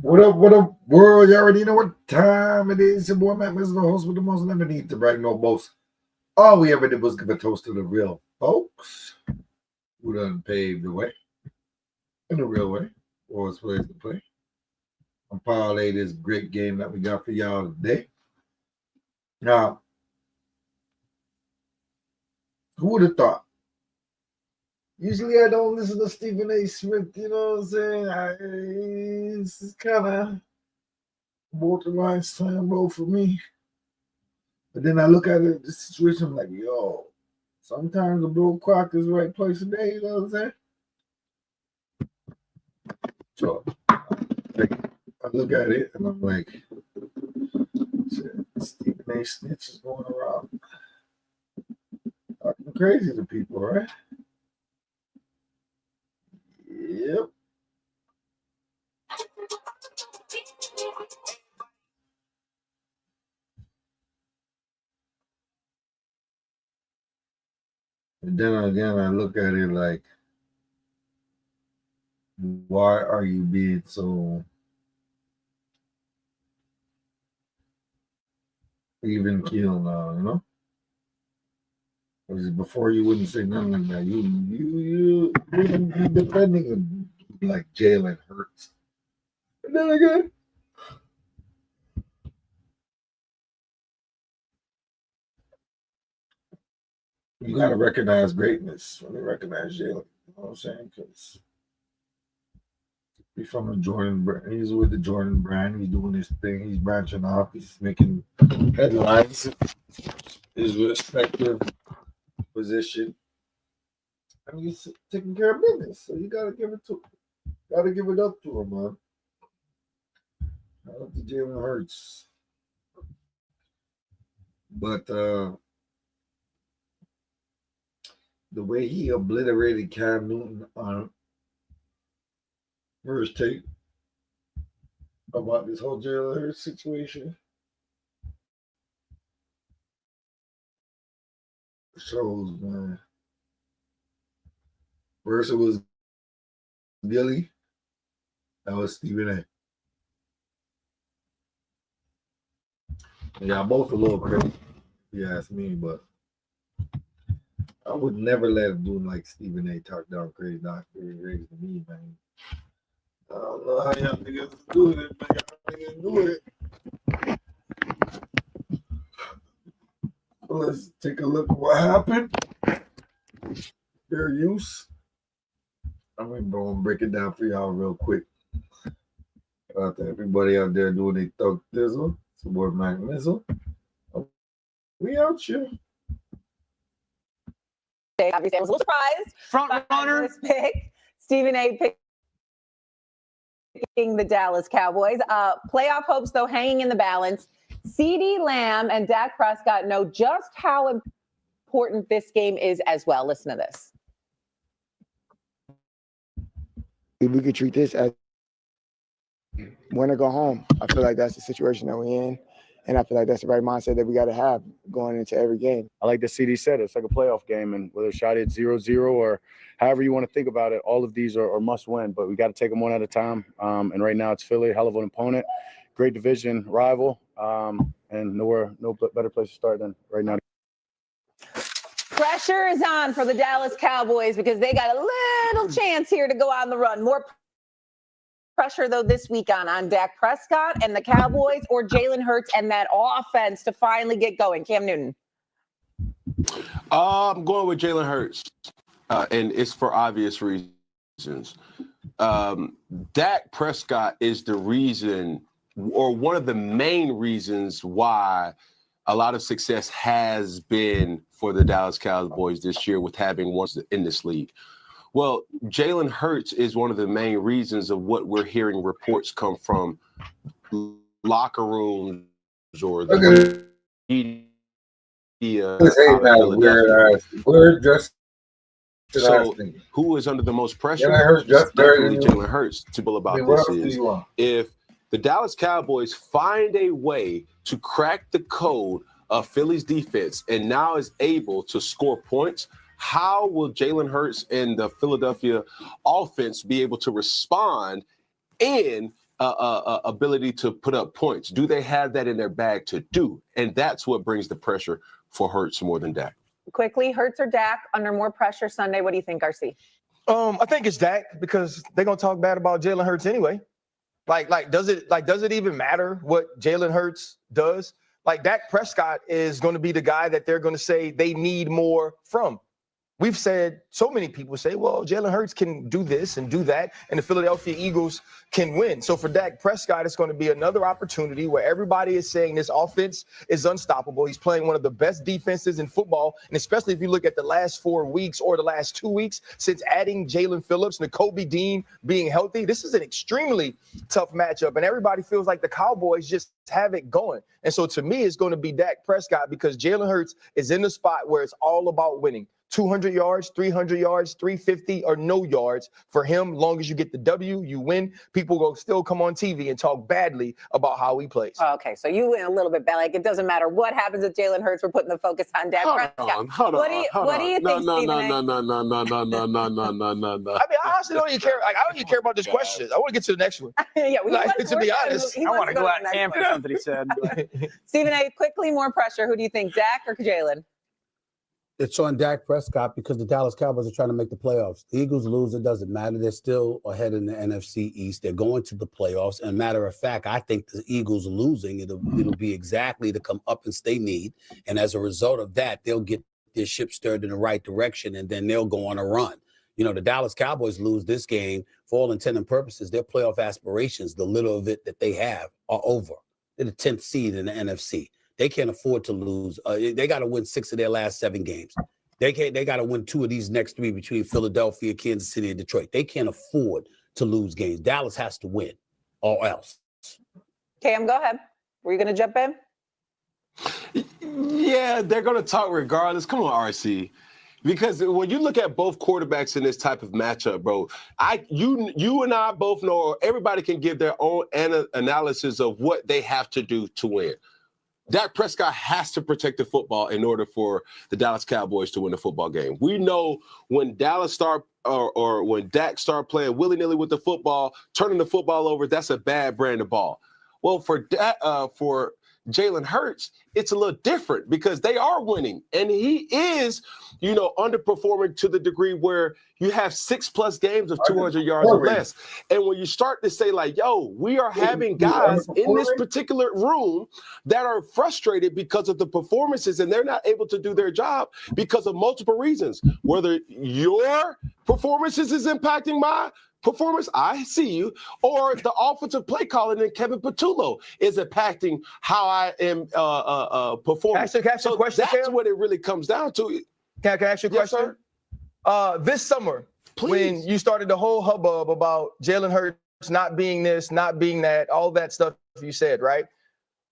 What up, world? You already know what time it is. Your boy Matt Mr. The host with the most. Never need to brag no boast. All we ever did was give a toast to the real folks who done paved the way in the real way for us players to play. I'm parlay this great game that we got for y'all today. Now, who would have thought? Usually I don't listen to Stephen A. Smith, you know what I'm saying? This is kind of borderline slam roll for me. But then I look at it, the situation, I'm like, yo, sometimes the Bill Crock is the right place today, you know what I'm saying? So I look at it and I'm like, shit, Stephen A. Snitch is going around talking crazy to people, right? Yep. And then again, I look at it like, why are you being so even keel now, you know? Because before you wouldn't say nothing like that. You defending him like Jalen Hurts. And then again, you gotta recognize greatness when you recognize Jalen. You know what I'm saying? Because he's from the Jordan brand. He's with the Jordan brand. He's doing his thing. He's branching off. He's making headlines. His respective position. And he's taking care of business. So you gotta give it up to him, man. Shout out to Jalen Hurts. But the way he obliterated Cam Newton on first take about this whole Jalen Hurts situation shows, man. First it was Gilly, that was Stephen A. Yeah, both a little crazy, if you ask me, but I would never let him do like Stephen A. talk down crazy, not crazy to me, man. I don't know how y'all niggas do it, but y'all niggas do it. Let's take a look at what happened. Fair use. I'm gonna break it down for y'all real quick. Shout out to everybody out there doing a thug thizzle. Support Mac Mizzle. We out here. Obviously, I was a little surprised. Front runner. This pick. Stephen A. picking the Dallas Cowboys. Playoff hopes, though, hanging in the balance. CeeDee Lamb and Dak Prescott know just how important this game is as well. Listen to this. If we could treat this as win or go home, I feel like that's the situation that we're in. And I feel like that's the right mindset that we got to have going into every game. I like the CD said, it's like a playoff game, and whether it's shot at 0-0 or however you want to think about it, all of these are must win, but we got to take them one at a time. And right now it's Philly, hell of an opponent, great division rival, and no better place to start than right now. Pressure is on for the Dallas Cowboys because they got a little chance here to go on the run. More pressure, though, this week on Dak Prescott and the Cowboys, or Jalen Hurts and that offense to finally get going. Cam Newton. I'm going with Jalen Hurts, and it's for obvious reasons. Dak Prescott is the reason, or one of the main reasons why a lot of success has been for the Dallas Cowboys this year with having one in this league. Well, Jalen Hurts is one of the main reasons of what we're hearing reports come from locker rooms or the media. We're just so who is under the most pressure? Definitely Jalen Hurts. To bull about this is if the Dallas Cowboys find a way to crack the code of Philly's defense and now is able to score points, how will Jalen Hurts and the Philadelphia offense be able to respond and ability to put up points? Do they have that in their bag to do? And that's what brings the pressure for Hurts more than Dak. Quickly, Hurts or Dak under more pressure Sunday? What do you think, RC? I think it's Dak because they're gonna talk bad about Jalen Hurts anyway. Does it even matter what Jalen Hurts does? Like, Dak Prescott is going to be the guy that they're going to say they need more from. We've said, so many people say, well, Jalen Hurts can do this and do that, and the Philadelphia Eagles can win. So for Dak Prescott, it's going to be another opportunity where everybody is saying this offense is unstoppable. He's playing one of the best defenses in football, and especially if you look at the last 4 weeks or the last 2 weeks since adding Jalen Phillips, Nakobe Dean being healthy. This is an extremely tough matchup, and everybody feels like the Cowboys just have it going. And so to me, it's going to be Dak Prescott because Jalen Hurts is in the spot where it's all about winning. 200 yards, 300 yards, 350 or no yards for him. Long as you get the W, you win. People will still come on TV and talk badly about how he plays. Okay, so you went a little bit bad. Like, it doesn't matter what happens with Jalen Hurts. We're putting the focus on Dak Prescott. Hold on. What do you think, Stephen A? No. I mean, I honestly don't even care. Like, I don't even care about this question. I want to get to the next one. Yeah, to be honest, I want to go at Cam for something he said. Stephen A, quickly, more pressure. Who do you think, Dak or Jalen? It's on Dak Prescott because the Dallas Cowboys are trying to make the playoffs. The Eagles lose, it doesn't matter. They're still ahead in the NFC East. They're going to the playoffs. And matter of fact, I think the Eagles losing, it'll be exactly to come up and stay need. And as a result of that, they'll get their ship stirred in the right direction, and then they'll go on a run. You know, the Dallas Cowboys lose this game, for all intent and purposes, their playoff aspirations, the little of it that they have, are over. They're the 10th seed in the NFC. They can't afford to lose. They got to win 6 of their last 7 games. They got to win 2 of these next 3 between Philadelphia, Kansas City, and Detroit. They can't afford to lose games. Dallas has to win, or else. Cam, go ahead. Were you going to jump in? Yeah, they're going to talk regardless. Come on, RC. Because when you look at both quarterbacks in this type of matchup, bro, you and I both know, or everybody can give their own analysis of what they have to do to win. Dak Prescott has to protect the football in order for the Dallas Cowboys to win the football game. We know when Dallas or when Dak start playing willy-nilly with the football, turning the football over, that's a bad brand of ball. Well, for Jalen Hurts, it's a little different because they are winning, and he is, underperforming to the degree where you have 6+ games of 200 yards or less. And when you start to say, like, yo, we are having guys in this particular room that are frustrated because of the performances, and they're not able to do their job because of multiple reasons. Whether your performances is impacting my performance, I see you, or the offensive play calling in Kevin Patullo is impacting how I am performing. Can I ask you a question, that's Cam? what it really comes down to. Can I ask you a question? Sir? This summer, Please. when you started the whole hubbub about Jalen Hurts not being this, not being that, all that stuff you said, right?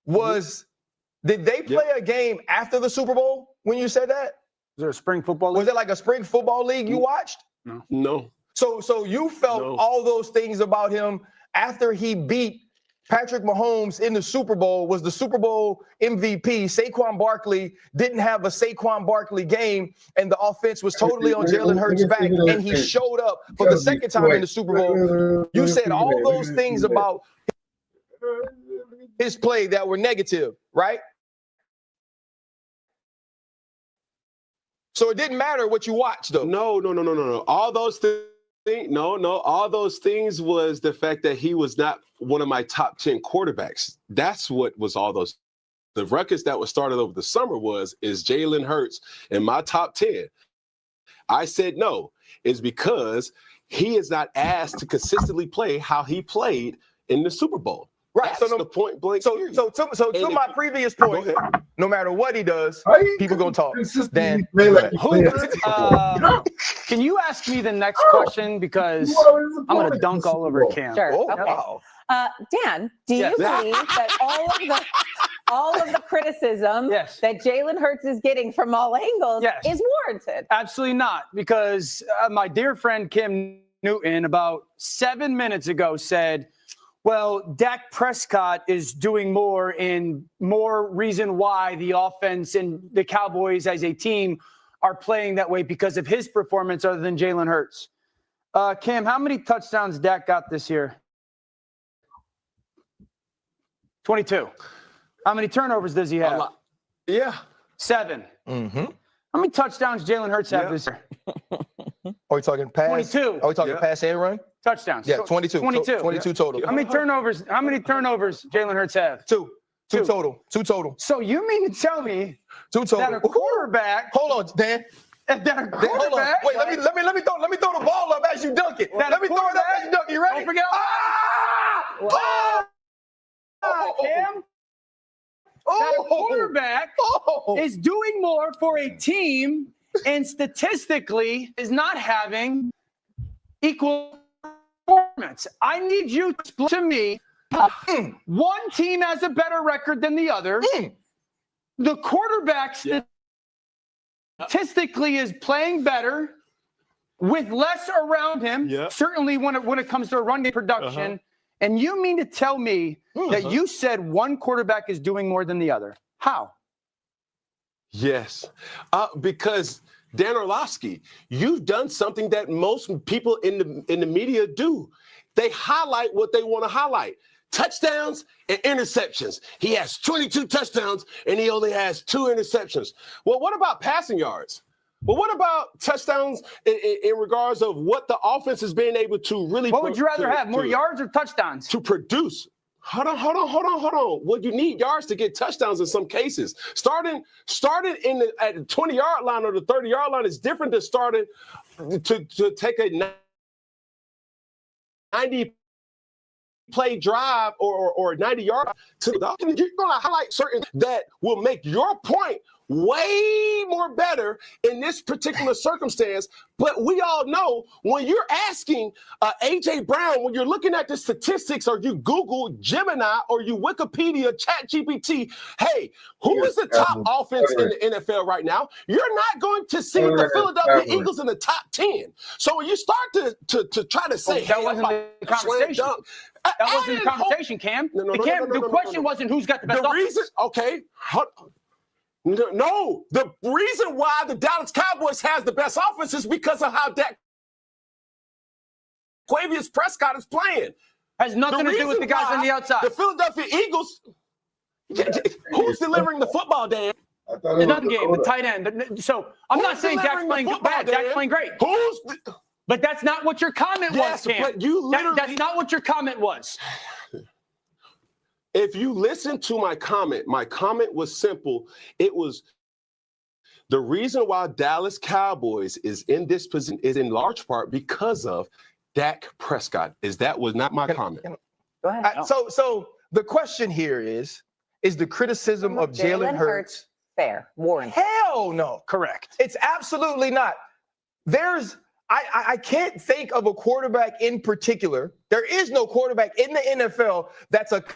Did they play a game after the Super Bowl when you said that? Was there a spring football league? Was it like a spring football league you watched? No. So you felt all those things about him after he beat Patrick Mahomes in the Super Bowl, was the Super Bowl MVP. Saquon Barkley didn't have a Saquon Barkley game, and the offense was totally on Jalen Hurts' back, and he showed up for the second time in the Super Bowl. You said all those things about his play that were negative, right? So it didn't matter what you watched, though. No. All those things. All those things was the fact that he was not one of my top 10 quarterbacks. That's what was all those. The ruckus that was started over the summer is Jalen Hurts in my top 10. I said no, is because he is not asked to consistently play how he played in the Super Bowl. Right. That's So the point blank. So to my previous point, no matter what he does, people gonna talk. Dan, Can you ask me the next question, because I'm gonna dunk all over Cam. Sure. Oh, Okay. wow. Dan, do you believe that all of the criticism that Jalen Hurts is getting from all angles is warranted? Absolutely not, because my dear friend Kim Newton about 7 minutes ago said, well, Dak Prescott is doing more, and more reason why the offense and the Cowboys as a team are playing that way because of his performance other than Jalen Hurts. Cam, how many touchdowns Dak got this year? 22. How many turnovers does he have? Yeah. 7. Mm-hmm. How many touchdowns Jalen Hurts have this year? Are we talking pass? 22. Are we talking pass and run? Touchdowns. Yeah, 22. 22. 22 total. How many turnovers Jalen Hurts have? Two total. 2 total. So you mean to tell me 2 total. that a quarterback? Hold on, Dan. That a Dan, hold on. quarterback? Wait, let me throw the ball up as you dunk it. That Let me throw it up as you dunk it. You ready? Don't forget. Cam, that a quarterback is doing more for a team and statistically is not having equal performance. I need you to explain to me one team has a better record than the other. The quarterback statistically is playing better with less around him, certainly when it comes to run game production. And you mean to tell me that you said one quarterback is doing more than the other? How? Yes, because Dan Orlovsky, you've done something that most people in the media do. They highlight what they want to highlight. Touchdowns and interceptions. He has 22 touchdowns and he only has 2 interceptions. Well, what about passing yards? Well, what about touchdowns in regards of what the offense is being able to really? What would you rather have, more yards or touchdowns? To produce. Hold on. Well, you need yards to get touchdowns in some cases. Starting at the 20-yard line or the 30-yard line is different than starting to take a 90-play drive or 90-yard to the you're going to highlight certain that will make your point way more better in this particular circumstance. But we all know when you're asking A.J. Brown, when you're looking at the statistics or you Google Gemini or you Wikipedia, ChatGPT, hey, who is the top offense in the NFL right now? You're not going to see the Philadelphia Eagles in the top 10. So when you start to try to say, that wasn't the conversation. That wasn't the conversation, Cam. The question wasn't who's got the best offense. No, the reason why the Dallas Cowboys has the best offense is because of how Quavius Prescott is playing. Has nothing to do with the guys on the outside. The Philadelphia Eagles, who's delivering the football, Dan? The nothing game, the tight end. So I'm not saying Dak's playing bad. Dak's playing great. But that's not what your comment was, Cam. But you literally, that's not what your comment was. If you listen to my comment was simple. It was the reason why Dallas Cowboys is in this position is in large part because of Dak Prescott. That was not my comment. Go ahead. So the question here is the criticism of Jalen Hurts fair? Warren. Hell no. Correct. It's absolutely not. I can't think of a quarterback in particular. There is no quarterback in the NFL that's accomplished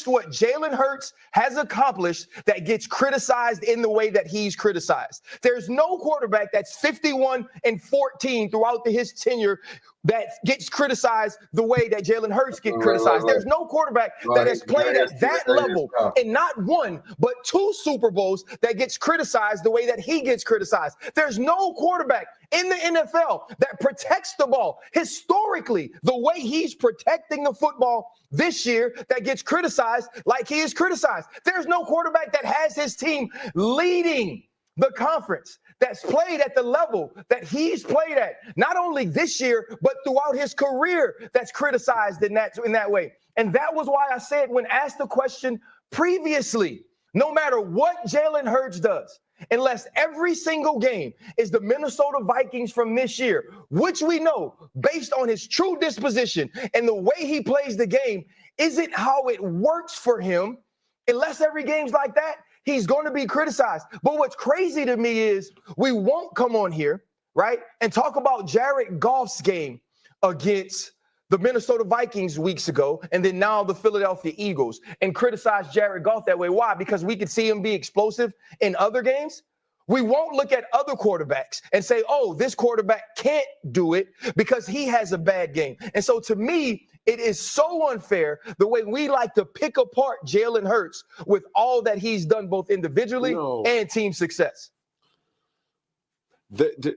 what Jalen Hurts has accomplished that gets criticized in the way that he's criticized. There's no quarterback that's 51-14 throughout his tenure that gets criticized the way that Jalen Hurts gets criticized. There's no quarterback that has played at that level in not one, but 2 Super Bowls that gets criticized the way that he gets criticized. There's no quarterback in the NFL that protects the ball historically the way he's protecting the football this year that gets criticized like he is criticized. There's no quarterback that has his team leading the conference that's played at the level that he's played at, not only this year, but throughout his career that's criticized in that way. And that was why I said when asked the question previously, no matter what Jalen Hurts does, unless every single game is the Minnesota Vikings from this year, which we know based on his true disposition and the way he plays the game isn't how it works for him, unless every game's like that, he's going to be criticized. But what's crazy to me is we won't come on here, right, and talk about Jared Goff's game against the Minnesota Vikings weeks ago, and then now the Philadelphia Eagles, and criticize Jared Goff that way. Why? Because we could see him be explosive in other games. We won't look at other quarterbacks and say, oh, this quarterback can't do it because he has a bad game. And so to me, it is so unfair the way we like to pick apart Jalen Hurts with all that he's done both individually and team success.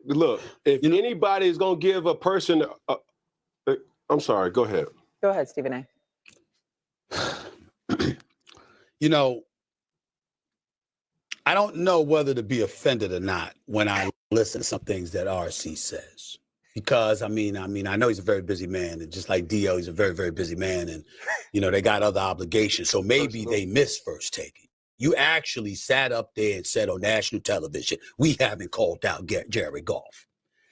Look, if anybody is going to give a person I'm sorry, go ahead. Go ahead, Stephen A. you know, I don't know whether to be offended or not when I listen to some things that RC says. Because I know he's a very busy man, and just like Dio, he's a very, very busy man, and they got other obligations. So maybe they missed First Take. You actually sat up there and said on national television, we haven't called out Jared Goff.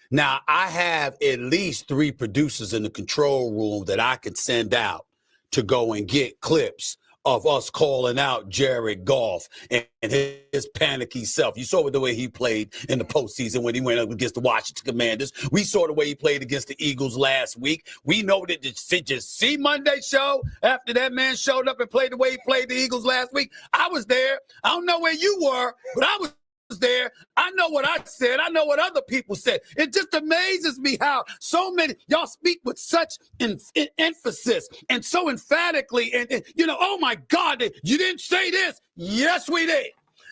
Now, I have at least 3 producers in the control room that I could send out to go and get clips of us calling out Jared Goff and his panicky self. You saw the way he played in the postseason when he went up against the Washington Commanders. We saw the way he played against the Eagles last week. We know that just see Monday show after that man showed up and played the way he played the Eagles last week. I was there. I don't know where you were, but I was there. I know what I said. I know what other people said. It just amazes me how so many y'all speak with such emphasis and so emphatically and oh my God, you didn't say this. Yes, we did.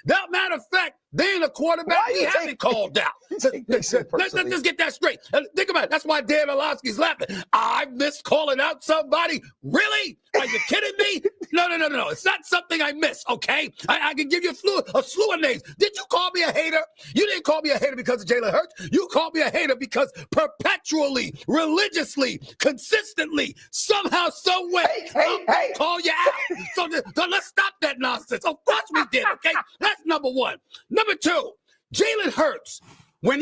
That matter of fact, they ain't a quarterback we haven't called out. Let's just get that straight. Think about it. That's why Dan Orlovsky's laughing. I missed calling out somebody? Really? Are you kidding me? No. It's not something I miss, okay? I can give you a slew of names. Did you call me a hater? You didn't call me a hater because of Jalen Hurts. You called me a hater because perpetually, religiously, consistently, somehow, some way, I call you out. So let's stop that nonsense. Of course we did, okay? That's number one. Number 2, Jalen Hurts. When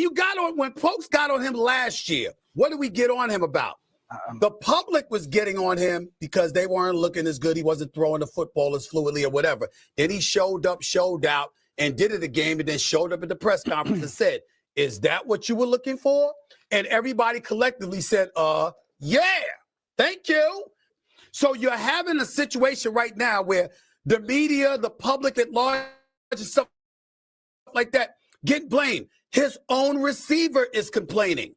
folks got on him last year, what did we get on him about? The public was getting on him because they weren't looking as good. He wasn't throwing the football as fluidly or whatever. Then he showed up, showed out, and did it again, and then showed up at the press conference and said, is that what you were looking for? And everybody collectively said, yeah, thank you. So you're having a situation right now where the media, the public at large, and stuff like that get blamed. His own receiver is complaining.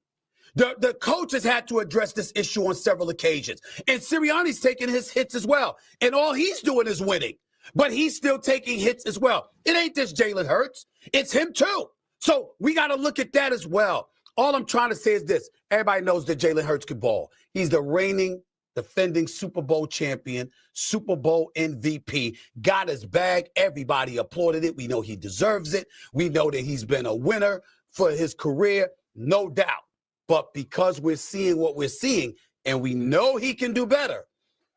The coach has had to address this issue on several occasions. And Sirianni's taking his hits as well. And all he's doing is winning. But he's still taking hits as well. It ain't just Jalen Hurts. It's him too. So we got to look at that as well. All I'm trying to say is this. Everybody knows that Jalen Hurts can ball. He's the reigning, defending Super Bowl champion, Super Bowl MVP, got his bag. Everybody applauded it. We know he deserves it. We know that he's been a winner for his career, no doubt. But because we're seeing what we're seeing, and we know he can do better,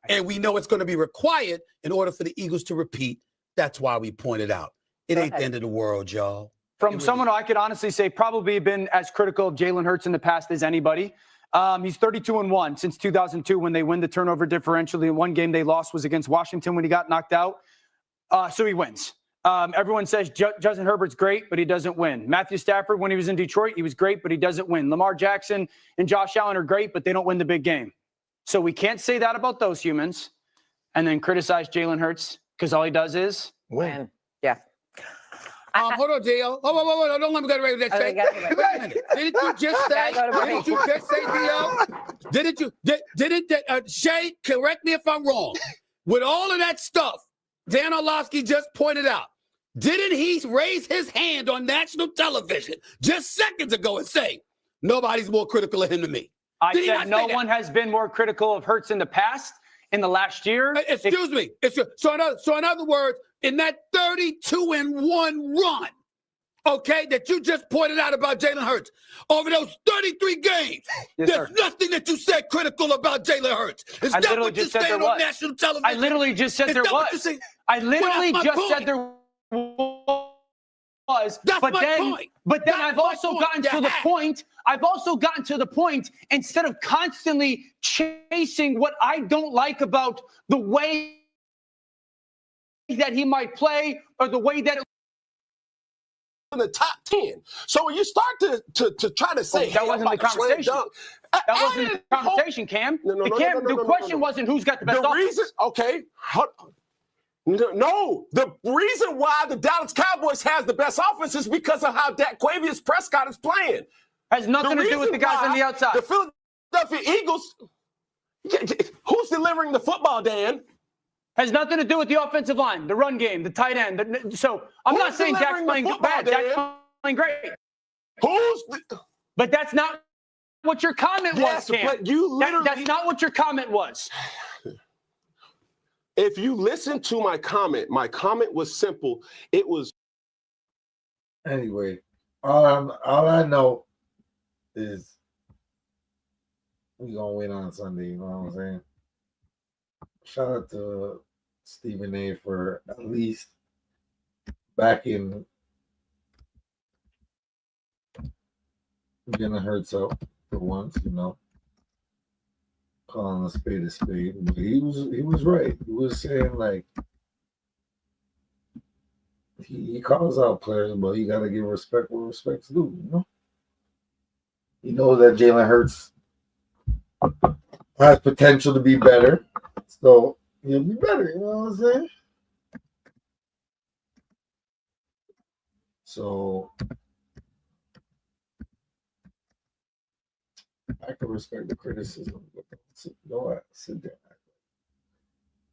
and we know it's going to be required in order for the Eagles to repeat, that's why we pointed out. It ain't the end of the world, y'all. From someone I could honestly say probably been as critical of Jalen Hurts in the past as anybody. He's 32-1 since 2002 when they win the turnover differential. The one game they lost was against Washington when he got knocked out. So he wins. Everyone says Justin Herbert's great, but he doesn't win. Matthew Stafford, when he was in Detroit, he was great, but he doesn't win. Lamar Jackson and Josh Allen are great, but they don't win the big game. So we can't say that about those humans and then criticize Jalen Hurts because all he does is win. Yeah. Hold on, Dio. Oh, don't let me go to that shit. Wait a minute. Didn't you just say, Dio? Shay, correct me if I'm wrong. With all of that stuff Dan Orlovsky just pointed out, didn't he raise his hand on national television just seconds ago and say, nobody's more critical of him than me? I said no one has been more critical of Hurts in the past, in the last year. Excuse me. So in other words, in that 32-1 run, okay, that you just pointed out about Jalen Hurts, over those 33 games, there's nothing that you said critical about Jalen Hurts. Is that what you said on national television? I literally just said there was. I literally just said there was. But then I've also gotten to the point. I've also gotten to the point, instead of constantly chasing what I don't like about the way that he might play or the way that in the top 10. So when you start to try to say that wasn't the conversation. That wasn't the conversation, Cam. The question wasn't who's got the best offense. Okay. No, the reason why the Dallas Cowboys has the best offense is because of how Daquavius Prescott is playing. Has nothing to do with the guys on the outside. The Philadelphia Eagles, who's delivering the football, Dan? Has nothing to do with the offensive line, the run game, the tight end. So I'm not saying Dak's playing bad. Dak's playing great. But that's not what your comment was, Cam. But you literally, that's not what your comment was. If you listen to my comment was simple. It was Anyway, all I know is we gonna win on Sunday. You know what I'm saying? Shout out to Stephen A. for at least backing Jalen Hurts out for once. You know, calling a spade a spade. But he was right. He was saying like he calls out players, but you gotta give respect where respect's due. You know that Jalen Hurts has potential to be better, so he'll be better. You know what I'm saying? So I can respect the criticism, but you know what? Sit down.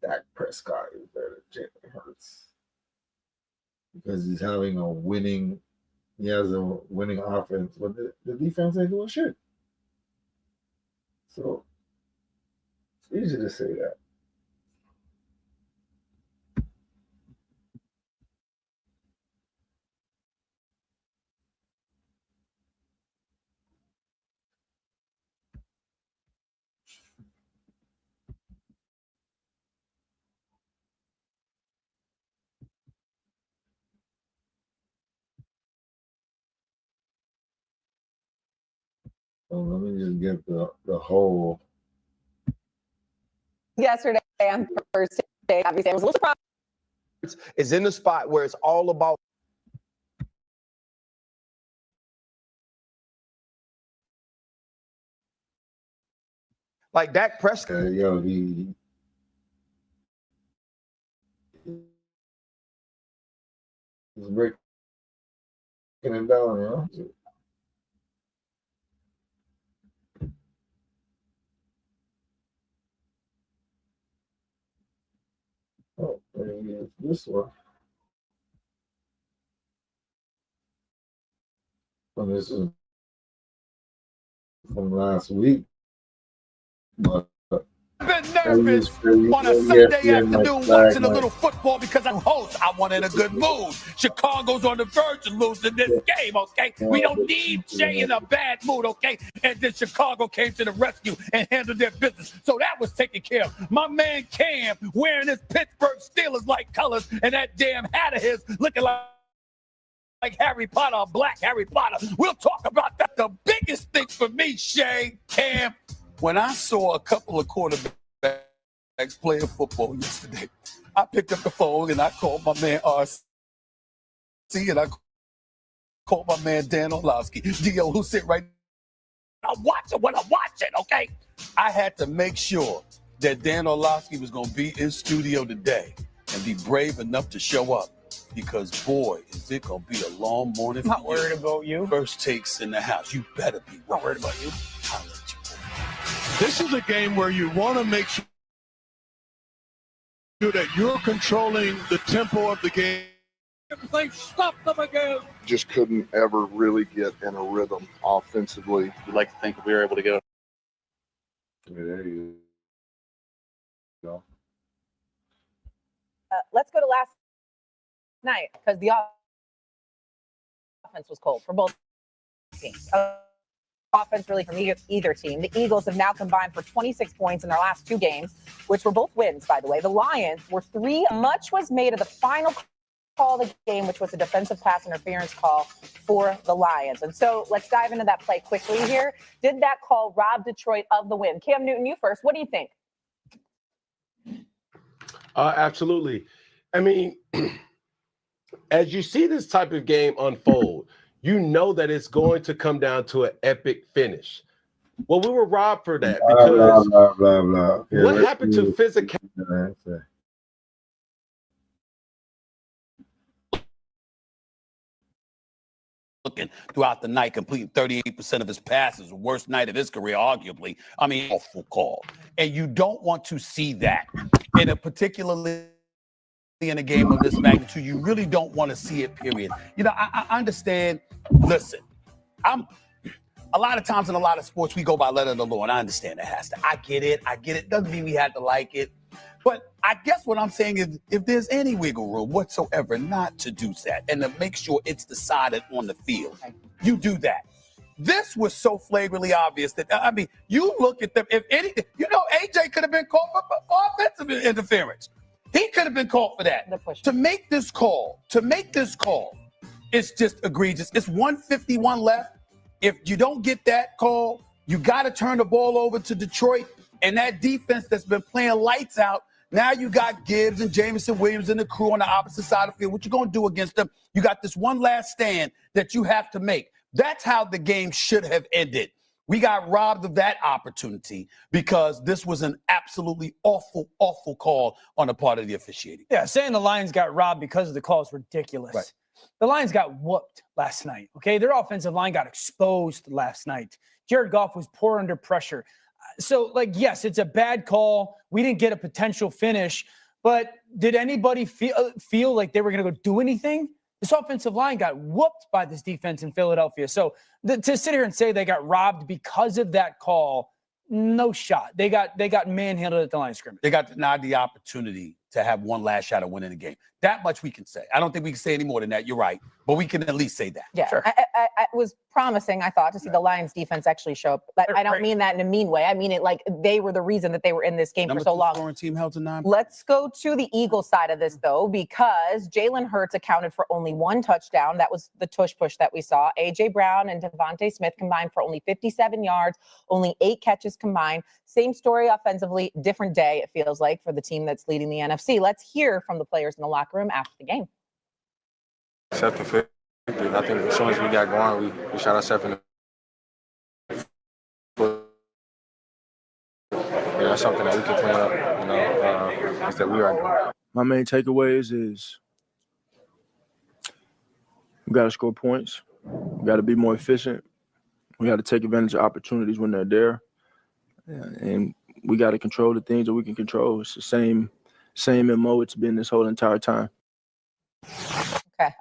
Dak Prescott is better than Jalen Hurts because he's having a winning. He has a winning offense, but the defense ain't doing shit. So it's easy to say that. So let me just get the whole. Yesterday on Thursday, obviously, I was a little surprised. Is in the spot where it's all about like Dak Prescott. Yo, he's breaking it down, you know. Oh, there he is. This one. And this is from last week. But been nervous on a Sunday afternoon watching a little football because I'm host. I want in a good mood. Chicago's on the verge of losing this game, okay? We don't need Jay in a bad mood, okay? And then Chicago came to the rescue and handled their business. So that was taken care of. My man Cam wearing his Pittsburgh Steelers-like colors and that damn hat of his looking like Harry Potter, black Harry Potter. We'll talk about that. The biggest thing for me, Shay, Cam, when I saw a couple of quarterbacks playing football yesterday, I picked up the phone and I called my man RC and I called my man Dan Orlovsky, Dio, who sit right now. I'm watching what I'm watching, okay? I had to make sure that Dan Orlovsky was going to be in studio today and be brave enough to show up because, boy, is it going to be a long morning for you. Not worried about you. First takes in the house. You better be Not worried about you. I'll let you. This is a game where you want to make sure that you're controlling the tempo of the game. They stopped them again. Just couldn't ever really get in a rhythm offensively. We'd like to think we were able to go. There you go. Let's go to last night because the offense was cold for both teams. Offense really from either team. The Eagles have now combined for 26 points in their last two games, which were both wins, by the way. The Lions were 3. Much was made of the final call of the game, which was a defensive pass interference call for the Lions. And so let's dive into that play quickly here. Did that call rob Detroit of the win? Cam Newton, you first. What do you think? Absolutely. I mean, as you see this type of game unfold, you know that it's going to come down to an epic finish. Well, we were robbed for that because blah. Okay, what happened to physical? Looking throughout the night, completing 38% of his passes, worst night of his career, arguably. I mean, awful call. And you don't want to see that in a particularly in a game of this magnitude. You really don't want to see it, period. You know, I understand. Listen, a lot of times in a lot of sports, we go by letter of the law, and I understand that has to. I get it. Doesn't mean we had to like it. But I guess what I'm saying is if there's any wiggle room whatsoever not to do that and to make sure it's decided on the field, you do that. This was so flagrantly obvious that, I mean, you look at them, if anything, AJ could have been called for offensive interference. He could have been called for that. To make this call, it's just egregious. It's 151 left. If you don't get that call, you got to turn the ball over to Detroit. And that defense that's been playing lights out, now you got Gibbs and Jameson Williams and the crew on the opposite side of the field. What you going to do against them? You got this one last stand that you have to make. That's how the game should have ended. We got robbed of that opportunity because this was an absolutely awful, awful call on the part of the officiating. Yeah, saying the Lions got robbed because of the call is ridiculous. Right. The Lions got whooped last night, okay? Their offensive line got exposed last night. Jared Goff was poor under pressure. So, yes, it's a bad call. We didn't get a potential finish, but did anybody feel like they were going to go do anything? This offensive line got whooped by this defense in Philadelphia. So to sit here and say they got robbed because of that call, no shot. They got manhandled at the line of scrimmage. They got denied the opportunity to have one last shot at winning the game. That much we can say. I don't think we can say any more than that. You're right. But we can at least say that. Yeah, Sure. I was promising, I thought, to see the Lions defense actually show up. But I don't mean that in a mean way. I mean it like they were the reason that they were in this game for so long. Scoring team held to 9. Let's go to the Eagles side of this, though, because Jalen Hurts accounted for only 1 touchdown. That was the tush push that we saw. A.J. Brown and Devontae Smith combined for only 57 yards, only 8 catches combined. Same story offensively, different day, it feels like, for the team that's leading the NFC. Let's hear from the players in the locker room after the game. Accepting 50. I think as soon as we got going, we shot ourselves in the foot. Yeah, that's something that we can clean up, is that we are doing. My main takeaways is we got to score points. We got to be more efficient. We got to take advantage of opportunities when they're there. And we got to control the things that we can control. It's the same MO it's been this whole entire time. Okay.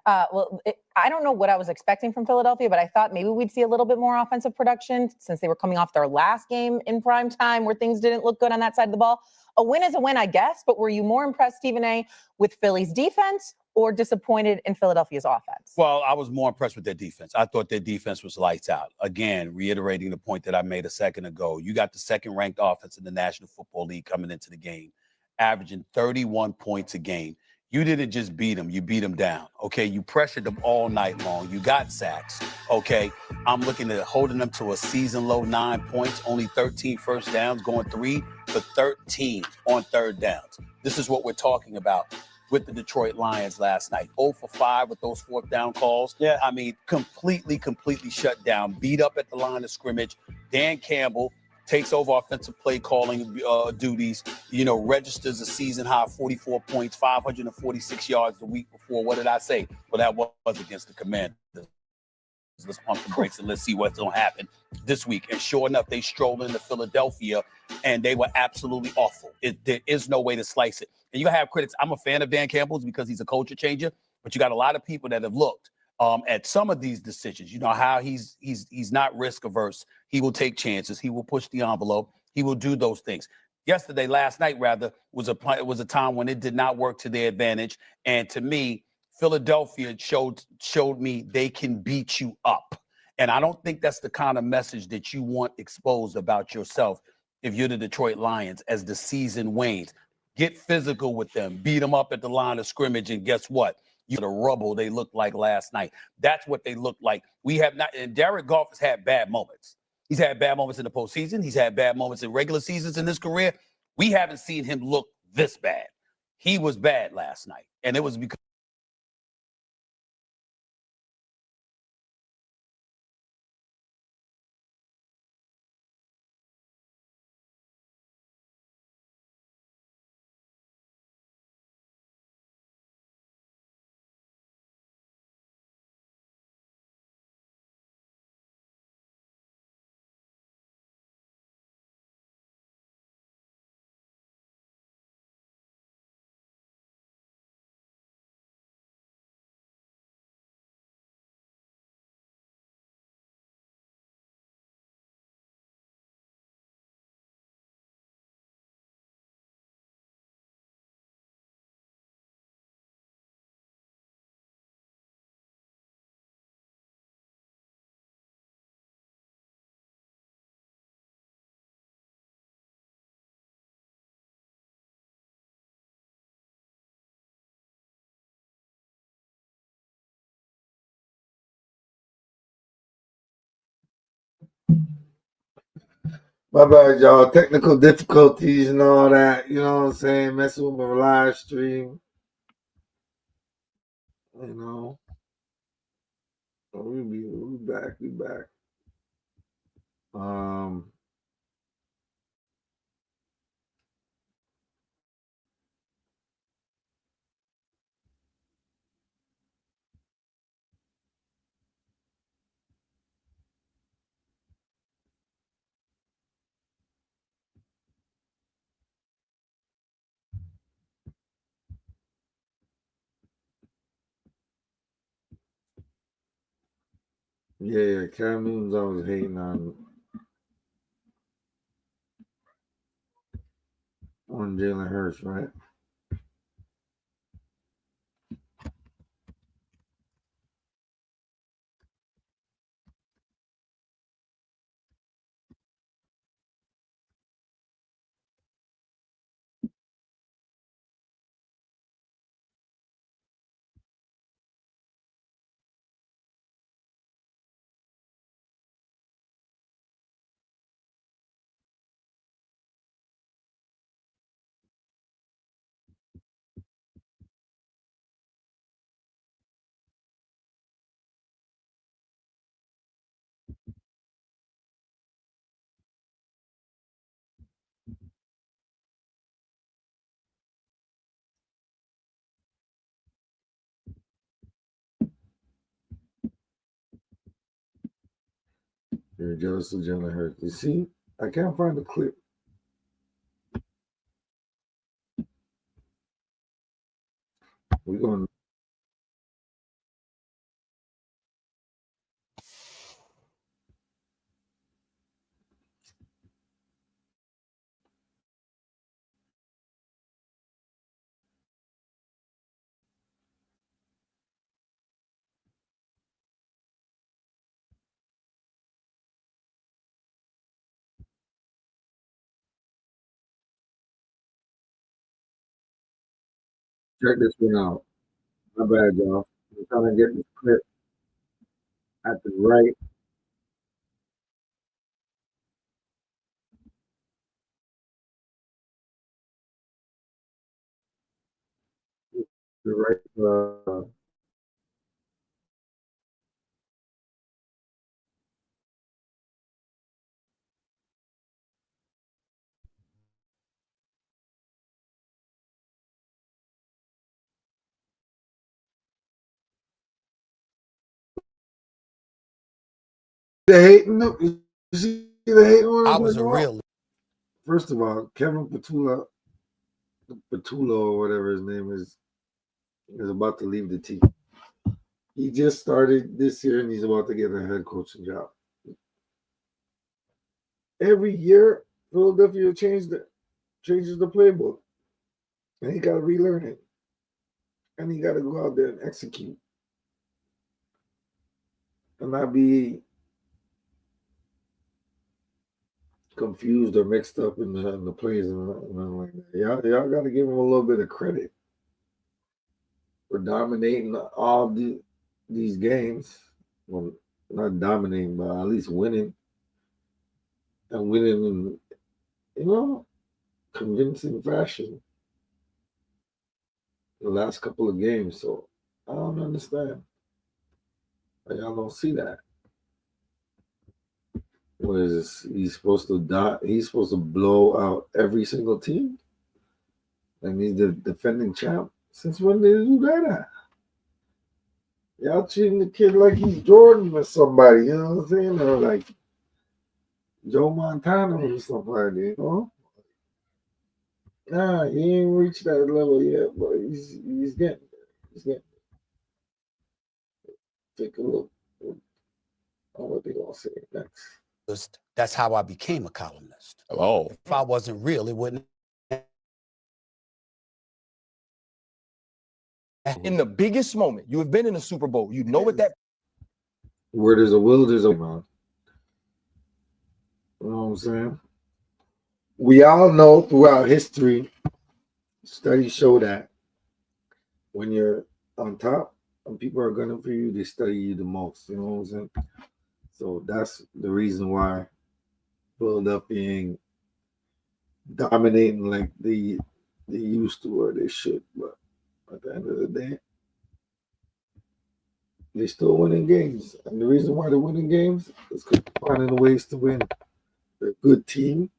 I don't know what I was expecting from Philadelphia, but I thought maybe we'd see a little bit more offensive production since they were coming off their last game in prime time where things didn't look good on that side of the ball. A win is a win, I guess, but were you more impressed, Stephen A., with Philly's defense or disappointed in Philadelphia's offense? Well, I was more impressed with their defense. I thought their defense was lights out. Again, reiterating the point that I made a second ago, you got the second-ranked offense in the National Football League coming into the game, averaging 31 points a game. You didn't just beat them, you beat them down, okay? You pressured them all night long. You got sacks, okay? I'm looking at holding them to a season-low 9 points, only 13 first downs, going 3 for 13 on third downs. This is what we're talking about with the Detroit Lions last night. 0 for 5 with those fourth down calls. Yeah. I mean, completely shut down, beat up at the line of scrimmage. Dan Campbell takes over offensive play calling duties, registers a season high 44 points, 546 yards the week before. What did I say? Well, that was against the Commanders. Let's pump the brakes and let's see what's going to happen this week. And sure enough, they strolled into Philadelphia, and they were absolutely awful. There is no way to slice it. And you have critics. I'm a fan of Dan Campbell's because he's a culture changer, but you got a lot of people that have looked at some of these decisions. You know how he's not risk averse. He will take chances. He will push the envelope. He will do those things. Last night was a time when it did not work to their advantage. And to me, Philadelphia showed me they can beat you up. And I don't think that's the kind of message that you want exposed about yourself if you're the Detroit Lions as the season wanes. Get physical with them, beat them up at the line of scrimmage, and guess what? The rubble they looked like last night. That's what they looked like. We have not, and Jared Goff has had bad moments. He's had bad moments in the postseason. He's had bad moments in regular seasons in his career. We haven't seen him look this bad. He was bad last night, and it was because My bad, y'all. Technical difficulties and all that. You know what I'm saying? Messing with my live stream. You know. We'll be back. We back. Yeah, Cam Newton's always hating on Jalen Hurts, right? You're jealous of Jalen Hurts. You see, I can't find the clip. We're going to. Check this one out. My bad, y'all. I'm trying to get this clip at the right the right the hating. You see the hating one? I was a real. First of all, Kevin Petula or whatever his name is about to leave the team. He just started this year and he's about to get a head coaching job. Every year, Philadelphia changes the playbook. And he got to relearn it. And he got to go out there and execute. And not be confused or mixed up in the plays and like that. Y'all got to give him a little bit of credit for dominating all these games. Well, not dominating, but at least winning. And winning in, convincing fashion the last couple of games. So I don't understand. Y'all don't see that. What is this? He's supposed to die. He's supposed to blow out every single team. And he's the defending champ. Since when did he do that? Y'all treating the kid like he's Jordan or somebody, you know what I'm saying? Or like Joe Montana or somebody, Nah, he ain't reached that level yet, but he's getting there. He's getting there. Take a look on what they gonna say next. That's how I became a columnist. Oh. If I wasn't real, it wouldn't. In the biggest moment, you have been in a Super Bowl. You know what that. Where there's a will, there's a man. You know what I'm saying? We all know throughout history, studies show that when you're on top and people are gunning for you, they study you the most. You know what I'm saying? So that's the reason why Philadelphia ain't dominating like they used to or they should, but at the end of the day, they still winning games. And the reason why they're winning games is because they're finding ways to win. They're a good team.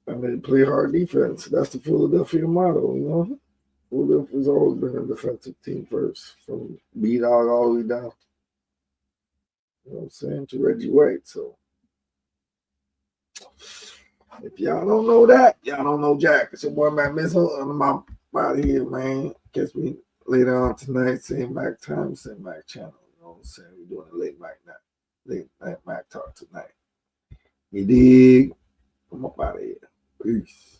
And they play hard defense. That's the Philadelphia motto, you know? Philadelphia's always been a defensive team first, from B-Dog all the way down. You know what I'm saying? To Reggie White. So if y'all don't know that, y'all don't know Jack. It's your boy Matt Missile. I'm out of here, man. Catch me later on tonight, same Mac time, same Mac channel. You know what I'm saying? We're doing a late night Mac talk tonight. You dig? I'm up out of here. Peace.